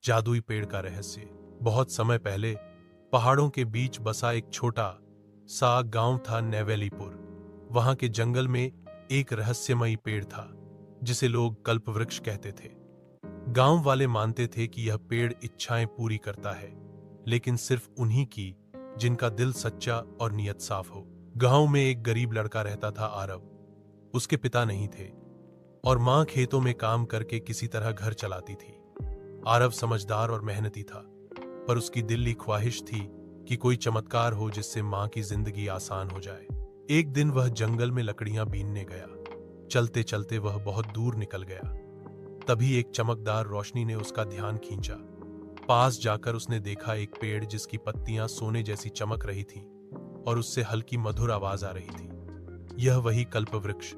जादुई पेड़ का रहस्य। बहुत समय पहले पहाड़ों के बीच बसा एक छोटा सा गांव था, नेवेलीपुर। वहां के जंगल में एक रहस्यमयी पेड़ था जिसे लोग कल्पवृक्ष कहते थे। गांव वाले मानते थे कि यह पेड़ इच्छाएं पूरी करता है, लेकिन सिर्फ उन्हीं की जिनका दिल सच्चा और नियत साफ हो। गांव में एक गरीब लड़का रहता था, आरव। उसके पिता नहीं थे और मां खेतों में काम करके किसी तरह घर चलाती थी। आरव समझदार और मेहनती था, पर उसकी दिली ख्वाहिश थी कि कोई चमत्कार हो जिससे मां की जिंदगी आसान हो जाए। एक दिन वह जंगल में लकड़ियां बीनने गया। चलते चलते वह बहुत दूर निकल गया। तभी एक चमकदार रोशनी ने उसका ध्यान खींचा। पास जाकर उसने देखा एक पेड़ जिसकी पत्तियां सोने जैसी चमक रही थीं और उससे हल्की मधुर आवाज आ रही थी। यह वही कल्पवृक्ष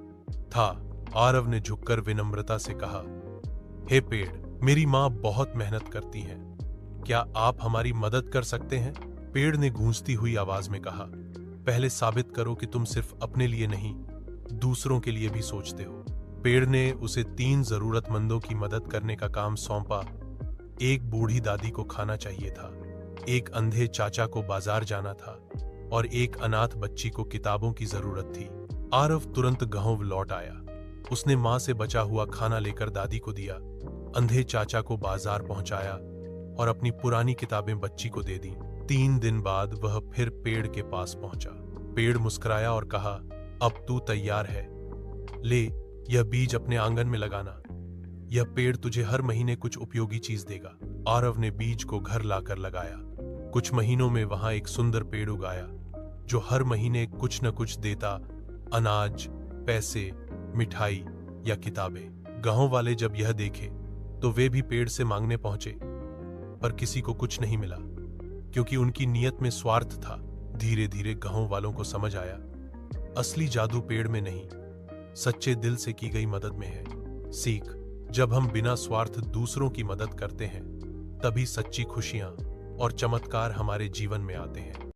था। आरव ने झुककर विनम्रता से कहा, हे पेड़, मेरी मां बहुत मेहनत करती हैं, क्या आप हमारी मदद कर सकते हैं? पेड़ ने गूंजती हुई आवाज में कहा, पहले साबित करो कि तुम सिर्फ अपने लिए नहीं, दूसरों के लिए भी सोचते हो। पेड़ ने उसे 3 जरूरतमंदों की मदद करने का काम सौंपा। एक बूढ़ी दादी को खाना चाहिए था, एक अंधे चाचा को बाजार जाना था और एक अनाथ बच्ची को किताबों की जरूरत थी। आरव तुरंत गांव लौट आया। उसने मां से बचा हुआ खाना लेकर दादी को दिया, अंधे चाचा को बाजार पहुंचाया और अपनी पुरानी किताबें बच्ची को दे दी। 3 दिन बाद वह फिर पेड़ के पास पहुंचा। पेड़ मुस्कुराया और कहा, अब तू तैयार है, ले यह बीज अपने आंगन में लगाना। यह पेड़ तुझे हर महीने कुछ उपयोगी चीज देगा। आरव ने बीज को घर लाकर लगाया। कुछ महीनों में वहां एक सुंदर पेड़ उगाया जो हर महीने कुछ न कुछ देता, अनाज, पैसे, मिठाई या किताबें। गांव वाले जब यह देखे तो वे भी पेड़ से मांगने पहुंचे, पर किसी को कुछ नहीं मिला क्योंकि उनकी नीयत में स्वार्थ था। धीरे धीरे गांव वालों को समझ आया, असली जादू पेड़ में नहीं, सच्चे दिल से की गई मदद में है। सीख, जब हम बिना स्वार्थ दूसरों की मदद करते हैं, तभी सच्ची खुशियां और चमत्कार हमारे जीवन में आते हैं।